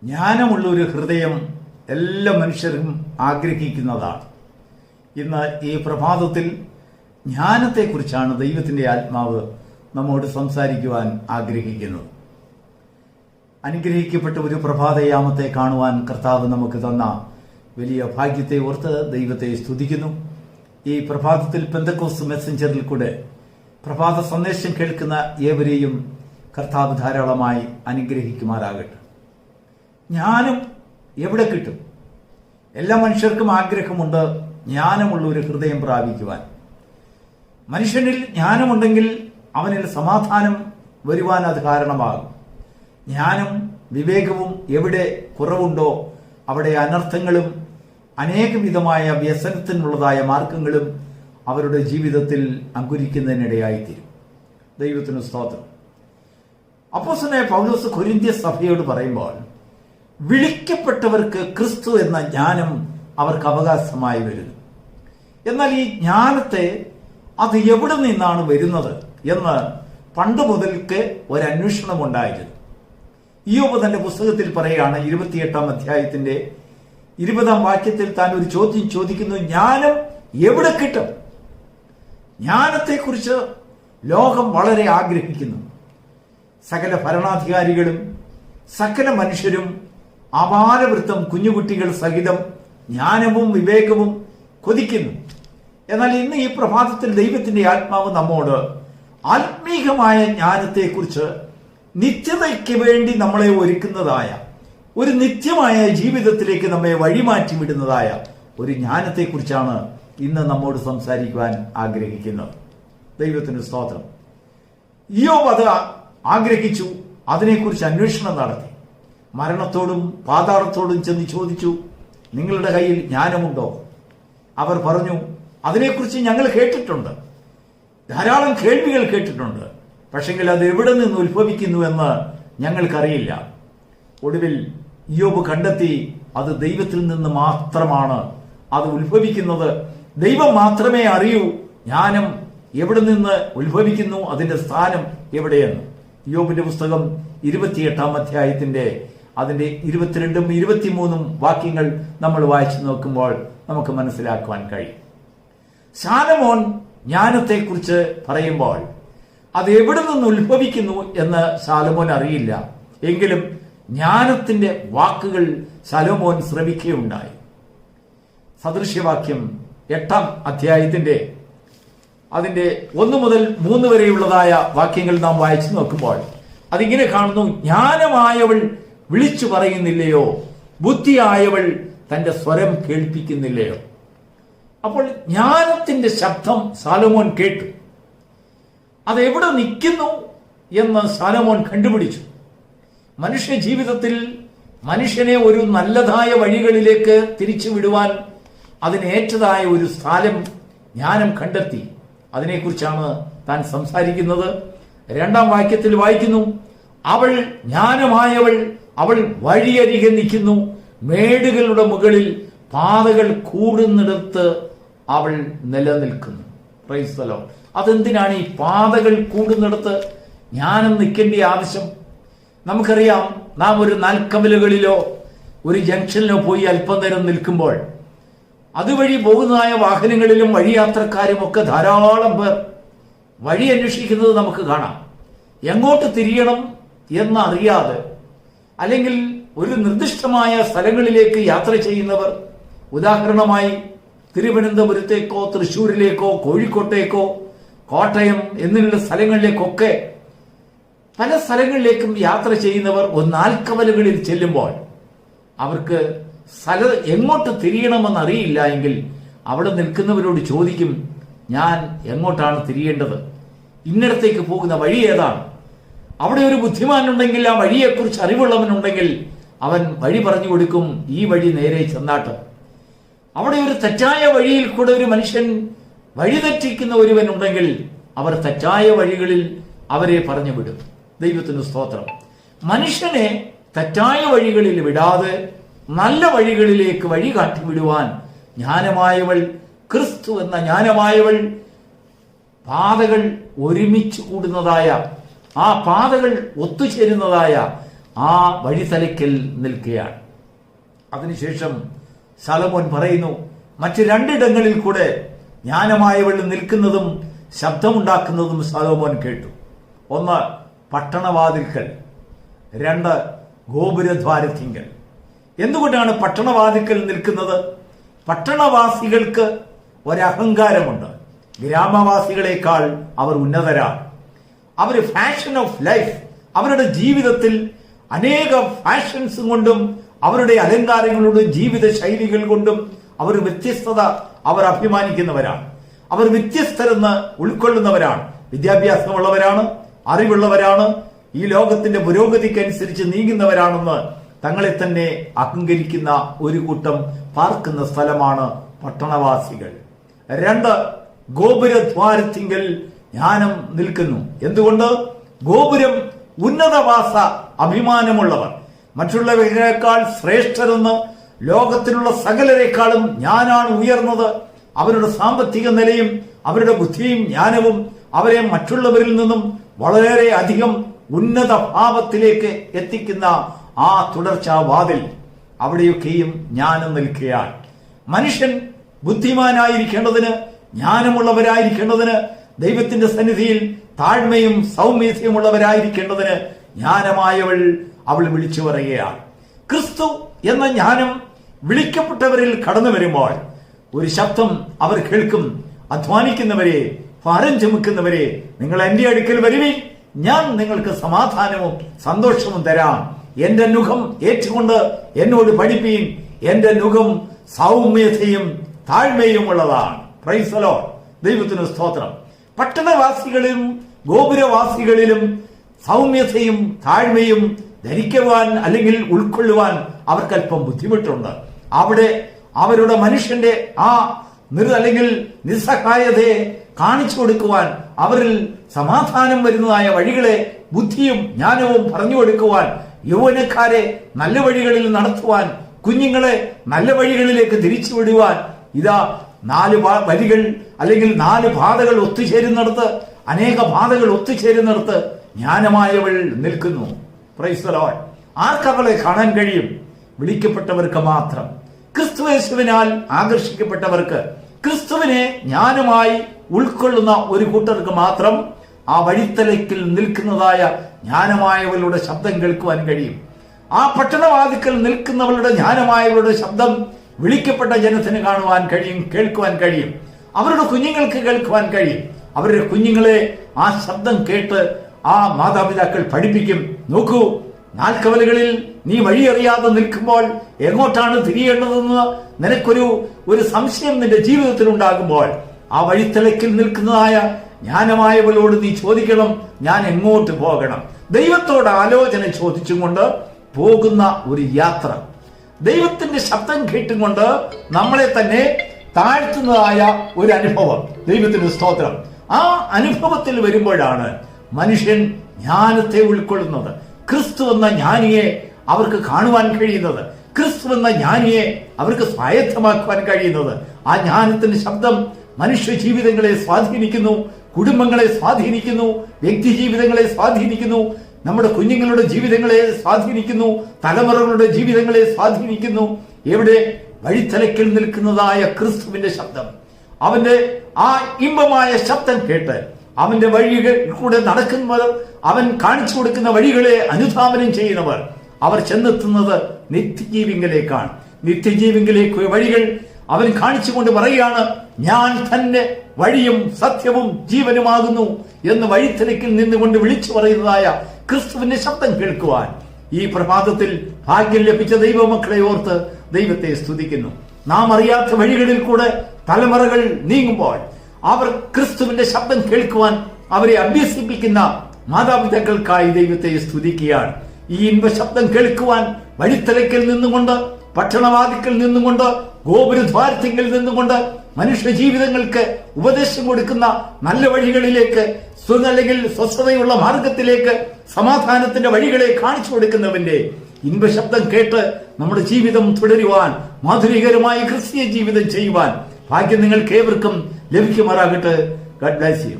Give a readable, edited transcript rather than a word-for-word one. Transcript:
ജ്ഞാനമുള്ള ഒരു ഹൃദയം എല്ലാ മനുഷ്യരും ആഗ്രഹിക്കുന്നതാണ്. ഇന്ന് ഈ പ്രഭാതത്തിൽ ജ്ഞാനത്തെക്കുറിച്ചാണ് ദൈവത്തിന്റെ ആത്മാവ് നമ്മോട് സംസാരിക്കുവാൻ ആഗ്രഹിക്കുന്നത്. അനുഗ്രഹിക്കപ്പെട്ട ഒരു പ്രഭാതയാമത്തെ കാണുവാൻ കർത്താവ് നമുക്ക് തന്ന വലിയ ഭാഗ്യത്തെ ഓർത്ത് ദൈവത്തെ സ്തുതിക്കുന്നു. ഈ പ്രഭാതത്തിൽ പെന്തക്കോസ്ത് മെസ്സഞ്ചറിൽ കൂടെ പ്രഭാത സന്ദേശം കേൾക്കുന്ന ഏവരെയും കർത്താവ് ധാരാളമായി അനുഗ്രഹിക്കുമാറാകട്ടെ. ജ്ഞാനം എവിടെ കിട്ടും? എല്ലാ മനുഷ്യർക്കും ആഗ്രഹമുണ്ട് ജ്ഞാനമുള്ള ഒരു ഹൃദയം പ്രാപിക്കുവാൻ. മനുഷ്യനിൽ ജ്ഞാനമുണ്ടെങ്കിൽ അവനിൽ സമാധാനം വരുവാൻ അത് കാരണമാകും. ജ്ഞാനം വിവേകവും എവിടെ കുറവുണ്ടോ അവിടെ അനർത്ഥങ്ങളും അനേകവിധമായ വ്യസനത്തിനുള്ളതായ മാർഗങ്ങളും അവരുടെ ജീവിതത്തിൽ അങ്കുരിക്കുന്നതിനിടയായിത്തീരും. ദൈവത്തിന് സ്തോത്രം. അപ്പോസ്തലനായ പൗലോസ് കൊരിന്ത്യ സഭയോട് പറയുമ്പോൾ, വിളിക്കപ്പെട്ടവർക്ക് ക്രിസ്തു എന്ന ജ്ഞാനം അവർക്ക് അവകാശമായി വരുന്നു. എന്നാൽ ഈ ജ്ഞാനത്തെ അത് എവിടെ നിന്നാണ് വരുന്നത് എന്ന് പണ്ട് മുതൽക്ക് ഒരന്വേഷണം ഉണ്ടായിരുന്നു. ഇയ്യോബ് തന്റെ പുസ്തകത്തിൽ പറയുകയാണ്, 28 അധ്യായത്തിന്റെ 20 വാക്യത്തിൽ താൻ ഒരു ചോദ്യം ചോദിക്കുന്നു: ജ്ഞാനം എവിടെ കിട്ടും? ജ്ഞാനത്തെക്കുറിച്ച് ലോകം വളരെ ആഗ്രഹിക്കുന്നു. സകല ഭരണാധികാരികളും സകല മനുഷ്യരും അപാരവൃത്തം കുഞ്ഞുകുട്ടികൾ സഹിതം ജ്ഞാനവും വിവേകവും കൊതിക്കുന്നു. എന്നാൽ ഇന്ന് ഈ പ്രഭാതത്തിൽ ദൈവത്തിന്റെ ആത്മാവ് നമ്മോട് ആത്മീകമായ ജ്ഞാനത്തെക്കുറിച്ച് നിത്യതയ്ക്ക് വേണ്ടി നമ്മളെ ഒരുക്കുന്നതായ ഒരു നിത്യമായ ജീവിതത്തിലേക്ക് നമ്മെ വഴിമാറ്റി വിടുന്നതായ ഒരു ജ്ഞാനത്തെക്കുറിച്ചാണ് ഇന്ന് നമ്മോട് സംസാരിക്കുവാൻ ആഗ്രഹിക്കുന്നത്. ദൈവത്തിന് സ്തോത്രം. ഇയ്യോബ് അത് ആഗ്രഹിച്ചു, അതിനെക്കുറിച്ച് അന്വേഷണം നടത്തി. മരണത്തോടും പാതാളത്തോടും ചെന്ന് ചോദിച്ചു, നിങ്ങളുടെ കയ്യിൽ ജ്ഞാനമുണ്ടോ? അവർ പറഞ്ഞു, അതിനെക്കുറിച്ച് ഞങ്ങൾ കേട്ടിട്ടുണ്ട്, ധാരാളം കേൾവികൾ കേട്ടിട്ടുണ്ട്, പക്ഷെങ്കിൽ അത് എവിടെ നിന്ന് ഉത്ഭവിക്കുന്നു എന്ന് ഞങ്ങൾക്കറിയില്ല. ഒടുവിൽ ഇയ്യോബ് കണ്ടെത്തി, അത് ദൈവത്തിൽ നിന്ന് മാത്രമാണ് അത് ഉത്ഭവിക്കുന്നത്. ദൈവം മാത്രമേ അറിയൂ ജ്ഞാനം എവിടെ നിന്ന് ഉത്ഭവിക്കുന്നു, അതിന്റെ സ്ഥാനം എവിടെയെന്ന്. ഇയ്യോബിന്റെ പുസ്തകം 28 അധ്യായത്തിന്റെ അതിന്റെ 22ഉം 23ഉം വാക്യങ്ങൾ നമ്മൾ വായിച്ചു നോക്കുമ്പോൾ നമുക്ക് മനസ്സിലാക്കുവാൻ കഴിയും. ശാലോമോൻ ജ്ഞാനത്തെക്കുറിച്ച് പറയുമ്പോൾ അത് എവിടെ നിന്ന് ഉത്ഭവിക്കുന്നു എന്ന് ശാലോമോൻ അറിയില്ല. എങ്കിലും ജ്ഞാനത്തിന്റെ വാക്കുകൾ ശാലോമോൻ ശ്രവിക്കുകയുണ്ടായി. സദൃശ്യവാക്യം 8 അധ്യായത്തിന്റെ അതിന്റെ 1 മുതൽ 3 വരെയുള്ളതായ വാക്യങ്ങൾ നാം വായിച്ചു നോക്കുമ്പോൾ അതിങ്ങനെ കാണുന്നു: ജ്ഞാനമായവൾ വിളിച്ചു പറയുന്നില്ലയോ? ബുദ്ധിയായവൾ തന്റെ സ്വരം കേൾപ്പിക്കുന്നില്ലയോ? അപ്പോൾ ജ്ഞാനത്തിന്റെ ശബ്ദം ശാലോമോൻ കേട്ടു. അതെവിടെ നിൽക്കുന്നു എന്ന് ശാലോമോൻ കണ്ടുപിടിച്ചു. മനുഷ്യ ജീവിതത്തിൽ മനുഷ്യനെ ഒരു നല്ലതായ വഴികളിലേക്ക് തിരിച്ചുവിടുവാൻ അതിനേറ്റതായ ഒരു സ്ഥലം ജ്ഞാനം കണ്ടെത്തി. അതിനെക്കുറിച്ചാണ് താൻ സംസാരിക്കുന്നത്. 2 വാക്യത്തിൽ വായിക്കുന്നു: അവൾ ജ്ഞാനമായവൾ, അവൾ വഴിയരികെ നിൽക്കുന്നു, മേടുകളുടെ മുകളിൽ പാതകൾ കൂടുന്നിടത്ത് അവൾ നിലനിൽക്കുന്നു. Praise the Lord. അതെന്തിനാണ് ഈ പാതകൾ കൂടുന്നിടത്ത് ജ്ഞാനം നിൽക്കേണ്ട ആവശ്യം? നമുക്കറിയാം, നാം ഒരു നാൽക്കവലുകളിലോ ഒരു ജംഗ്ഷനിലോ പോയി അല്പം നേരം നിൽക്കുമ്പോൾ അതുവഴി പോകുന്നതായ വാഹനങ്ങളിലും വഴിയാത്രക്കാരും ഒക്കെ ധാരാളം പേർ വഴി അന്വേഷിക്കുന്നത് നമുക്ക് കാണാം. എങ്ങോട്ട് തിരിയണം എന്നറിയാതെ, അല്ലെങ്കിൽ ഒരു നിർദ്ദിഷ്ടമായ സ്ഥലങ്ങളിലേക്ക് യാത്ര ചെയ്യുന്നവർ, ഉദാഹരണമായി തിരുവനന്തപുരത്തേക്കോ തൃശ്ശൂരിലേക്കോ കോഴിക്കോട്ടേക്കോ കോട്ടയം എന്നുള്ള സ്ഥലങ്ങളിലേക്കൊക്കെ പല സ്ഥലങ്ങളിലേക്കും യാത്ര ചെയ്യുന്നവർ നാൽക്കവലുകളിൽ ചെല്ലുമ്പോൾ അവർക്ക് എങ്ങോട്ട് തിരിയണമെന്ന് അറിയില്ല എങ്കിൽ അവിടെ നിൽക്കുന്നവരോട് ചോദിക്കും, ഞാൻ എങ്ങോട്ടാണ് തിരിയേണ്ടത്? ഇന്നിടത്തേക്ക് പോകുന്ന വഴി ഏതാണ്? അവിടെ ഒരു ബുദ്ധിമാനുണ്ടെങ്കിൽ, ആ വഴിയെക്കുറിച്ച് അറിവുള്ളവനുണ്ടെങ്കിൽ അവൻ വഴി പറഞ്ഞു കൊടുക്കും, ഈ വഴി നേരെ ചെന്നാട്ട്. അവിടെ ഒരു തെറ്റായ വഴിയിൽ കൂടെ ഒരു മനുഷ്യൻ വഴിതെറ്റിക്കുന്ന ഒരുവനുണ്ടെങ്കിൽ അവർ തെറ്റായ വഴികളിൽ അവരെ പറഞ്ഞു വിടും. ദൈവത്തിന് സ്തോത്രം. മനുഷ്യനെ തെറ്റായ വഴികളിൽ വിടാതെ നല്ല വഴികളിലേക്ക് വഴി കാട്ടിവിടുവാൻ ജ്ഞാനമായവൾ, ക്രിസ്തു എന്ന ജ്ഞാനമായവൾ പാതകൾ ഒരുമിച്ച് കൂടുന്നതായ, ആ പാതകൾ ഒത്തുചേരുന്നതായ ആ വഴിത്തലയ്ക്കൽ നിൽക്കുകയാണ്. അതിനുശേഷം ശലോമോൻ പറയുന്നു, മറ്റ് രണ്ടിടങ്ങളിൽ കൂടെ ജ്ഞാനമായവൾ നിൽക്കുന്നതും ശബ്ദമുണ്ടാക്കുന്നതും ശലോമോൻ കേട്ടു. ഒന്ന്, പട്ടണവാതിൽക്കൽ. രണ്ട്, ഗോപുരദ്വാരത്തിങ്കൽ. എന്തുകൊണ്ടാണ് പട്ടണവാതിൽക്കൽ നിൽക്കുന്നത്? പട്ടണവാസികൾക്ക് ഒരഹങ്കാരമുണ്ട്. ഗ്രാമവാസികളെക്കാൾ അവർ ഉന്നതരാണ്. അവർ ഫാഷൻ ഓഫ് ലൈഫ്, അവരുടെ ജീവിതത്തിൽ അനേക ഫാഷൻസ് കൊണ്ടും അവരുടെ അലങ്കാരങ്ങളോടും ജീവിത ശൈലികൾ കൊണ്ടും അവർ വ്യത്യസ്തത അവർ അഭിമാനിക്കുന്നവരാണ്. അവർ വ്യത്യസ്തരെന്ന് ഉൾക്കൊള്ളുന്നവരാണ്. വിദ്യാഭ്യാസമുള്ളവരാണ്, അറിവുള്ളവരാണ്, ഈ ലോകത്തിന്റെ പുരോഗതിക്കനുസരിച്ച് നീങ്ങുന്നവരാണെന്ന് തങ്ങളെ തന്നെ അഹങ്കരിക്കുന്ന ഒരു കൂട്ടം പാർക്കുന്ന സ്ഥലമാണ് പട്ടണവാസികൾ. രണ്ട്, ഗോപുരദ്വാരത്തിങ്കൽ ജ്ഞാനം നിൽക്കുന്നു. എന്തുകൊണ്ട്? ഗോപുരം ഉന്നതവാസ അഭിമാനമുള്ളവർ, മറ്റുള്ളവരെക്കാൾ ശ്രേഷ്ഠരെന്ന്, ലോകത്തിലുള്ള സകലരെക്കാളും ഞാനാണ് ഉയർന്നത്. അവരുടെ സാമ്പത്തിക നിലയും അവരുടെ ബുദ്ധിയും ജ്ഞാനവും അവരെ മറ്റുള്ളവരിൽ നിന്നും വളരെ അധികം ഉന്നത ഭാവത്തിലേക്ക് എത്തിക്കുന്ന ആ തുടർച്ചാ വാതിൽ, അവിടെയൊക്കെയും ജ്ഞാനം നിൽക്കുകയാണ്. മനുഷ്യൻ ബുദ്ധിമാനായിരിക്കേണ്ടതിന്, ജ്ഞാനമുള്ളവരായിരിക്കേണ്ടതിന്, ദൈവത്തിന്റെ സന്നിധിയിൽ താഴ്മയും സൗമ്യതയും ഉള്ളവരായിരിക്കേണ്ടതിന് ജ്ഞാനമായവൾ അവൾ വിളിച്ചു പറയുകയാണ്. ക്രിസ്തു എന്ന ജ്ഞാനം വിളിക്കപ്പെട്ടവരിൽ കടന്നു വരുമ്പോൾ ഒരു ശബ്ദം അവർ കേൾക്കും, അധ്വാനിക്കുന്നവരെ, ഭാരം ചുമക്കുന്നവരെ, നിങ്ങൾ എന്റെ അടുക്കൽ വരുവിൻ, ഞാൻ നിങ്ങൾക്ക് സമാധാനവും സന്തോഷവും തരാം. എന്റെ നുകം ഏറ്റുകൊണ്ട് എന്നോട് പഠിപ്പീൻ, എന്റെ നുകം സൗമ്യതയും താഴ്മയും ഉള്ളതാണ്. Price the Lord. ദൈവത്തിന് സ്തോത്രം. പട്ടണവാസികളിലും ഗോപുരവാസികളിലും സൗമ്യതയും താഴ്മയും ധരിക്കുവാൻ അല്ലെങ്കിൽ ഉൾക്കൊള്ളുവാൻ അവർക്കല്പം ബുദ്ധിമുട്ടുണ്ട്. അവിടെ അവരുടെ മനുഷ്യന്റെ ആ അല്ലെങ്കിൽ നിസ്സഹായതയെ കാണിച്ചു കൊടുക്കുവാൻ, അവരിൽ സമാധാനം വരുന്നതായ വഴികളെ ബുദ്ധിയും ജ്ഞാനവും പറഞ്ഞു കൊടുക്കുവാൻ, യൗവനക്കാരെ നല്ല വഴികളിൽ നടത്തുവാൻ, കുഞ്ഞുങ്ങളെ നല്ല വഴികളിലേക്ക് തിരിച്ചുവിടുവാൻ, ഇതാ 4 വഴികൾ അല്ലെങ്കിൽ 4 പാതകൾ ഒത്തുചേരുന്നിടത്ത്, അനേക പാതകൾ ഒത്തുചേരുന്നിടത്ത് ജ്ഞാനമായവൾ നിൽക്കുന്നു. Price the Lord. ആർക്കവളെ കാണാൻ കഴിയും? വിളിക്കപ്പെട്ടവർക്ക് മാത്രം. ക്രിസ്തുയേശുവിനാൽ ആകർഷിക്കപ്പെട്ടവർക്ക്, ക്രിസ്തുവിനെ ജ്ഞാനമായി ഉൾക്കൊള്ളുന്ന ഒരു കൂട്ടർക്ക് മാത്രം ആ വഴിത്തലയ്ക്കിൽ നിൽക്കുന്നതായ ജ്ഞാനമായവളുടെ ശബ്ദം കേൾക്കുവാൻ കഴിയും. ആ പട്ടണവാതിക്കൽ നിൽക്കുന്നവളുടെ ജ്ഞാനമായവളുടെ ശബ്ദം വിളിക്കപ്പെട്ട ജനത്തിന് കാണുവാൻ കഴിയും, കേൾക്കുവാൻ കഴിയും. അവരുടെ കുഞ്ഞുങ്ങൾക്ക് കേൾക്കുവാൻ കഴിയും. അവരുടെ കുഞ്ഞുങ്ങളെ ആ ശബ്ദം കേട്ട് ആ മാതാപിതാക്കൾ പഠിപ്പിക്കും. നോക്കൂ, നാൽക്കവലുകളിൽ നീ വഴിയറിയാതെ നിൽക്കുമ്പോൾ എങ്ങോട്ടാണ് തിരിയേണ്ടതെന്ന് നിനക്കൊരു സംശയം നിന്റെ ജീവിതത്തിൽ ഉണ്ടാകുമ്പോൾ ആ വഴിത്തലക്കിൽ നിൽക്കുന്നതായ ജ്ഞാനമായവളോട് നീ ചോദിക്കണം, ഞാൻ എങ്ങോട്ട് പോകണം? ദൈവത്തോട് ആലോചന ചോദിച്ചുകൊണ്ട് പോകുന്ന ഒരു യാത്ര, ദൈവത്തിന്റെ ശബ്ദം കേട്ടുകൊണ്ട് നമ്മളെ തന്നെ താഴ്ത്തുന്നതായ ഒരു അനുഭവം. ദൈവത്തിന്റെ സ്തോത്രം. ആ അനുഭവത്തിൽ വരുമ്പോഴാണ് മനുഷ്യൻ ജ്ഞാനത്തെ ഉൾക്കൊള്ളുന്നത്. ക്രിസ്തു എന്ന ജ്ഞാനിയെ അവർക്ക് കാണുവാൻ കഴിയുന്നത്, ക്രിസ്തു എന്ന ജ്ഞാനിയെ അവർക്ക് സ്വായത്തമാക്കുവാൻ കഴിയുന്നത്. ആ ജ്ഞാനത്തിന്റെ ശബ്ദം മനുഷ്യ ജീവിതങ്ങളെ സ്വാധീനിക്കുന്നു, കുടുംബങ്ങളെ സ്വാധീനിക്കുന്നു, വ്യക്തി ജീവിതങ്ങളെ സ്വാധീനിക്കുന്നു, നമ്മുടെ കുഞ്ഞുങ്ങളുടെ ജീവിതങ്ങളെ സ്വാധീനിക്കുന്നു, തലമുറകളുടെ ജീവിതങ്ങളെ സ്വാധീനിക്കുന്നു. എവിടെ? വഴിത്തലക്കിൽ നിൽക്കുന്നതായ ക്രിസ്തുവിന്റെ ശബ്ദം. അവന്റെ ആ ഇമ്പമായ ശബ്ദം കേട്ട് അവന്റെ വഴികൾ കൂടെ നടക്കുന്നവർ, അവൻ കാണിച്ചു കൊടുക്കുന്ന വഴികളെ അനുധാവനം ചെയ്യുന്നവർ, അവർ ചെന്നെത്തുന്നത് നിത്യജീവിങ്കലേക്കാണ്. നിത്യജീവിങ്കലേക്ക് വഴികൾ അവൻ കാണിച്ചുകൊണ്ട് പറയുകയാണ്, ഞാൻ തന്നെ വഴിയും സത്യവും ജീവനുമാകുന്നു എന്ന് വഴിത്തലക്കിൽ നിന്നുകൊണ്ട് വിളിച്ചു പറയുന്നതായ ക്രിസ്തുവിന്റെ ശബ്ദം കേൾക്കുവാൻ ഈ പ്രഭാതത്തിൽ ഭാഗ്യം ലഭിച്ച ദൈവമക്കളെ ഓർത്ത് ദൈവത്തെ സ്തുതിക്കുന്നു. നാം അറിയാത്ത വഴികളിൽ കൂടെ തലമുറകൾ നീങ്ങുമ്പോൾ അവർ ക്രിസ്തുവിന്റെ ശബ്ദം കേൾക്കുവാൻ അവരെ അഭ്യസിപ്പിക്കുന്ന മാതാപിതാക്കൾക്കായി ദൈവത്തെ സ്തുതിക്കുകയാണ്. ഈ ഇൻപ ശബ്ദം കേൾക്കുവാൻ വഴിത്തലക്കിൽ നിന്നുകൊണ്ട്, പട്ടണവാതിക്കൽ നിന്നുകൊണ്ട്, ഗോപുരദ്വാരത്തിങ്കിൽ നിന്നുകൊണ്ട് മനുഷ്യ ജീവിതങ്ങൾക്ക് ഉപദേശം കൊടുക്കുന്ന നല്ല വഴികളിലേക്ക്, അല്ലെങ്കിൽ സ്വസ്ഥതയുള്ള മാർഗത്തിലേക്ക്, സമാധാനത്തിന്റെ വഴികളെ കാണിച്ചു കൊടുക്കുന്നവന്റെ ഇൻപശബ്ദം കേട്ട് നമ്മുടെ ജീവിതം തുടരുവാൻ, മാധുരികരമായ ക്രിസ്തീയ ജീവിതം ചെയ്യുവാൻ ഭാഗ്യം നിങ്ങൾക്ക് ഏവർക്കും ലഭിക്കുമാറാകട്ടെ. God bless you.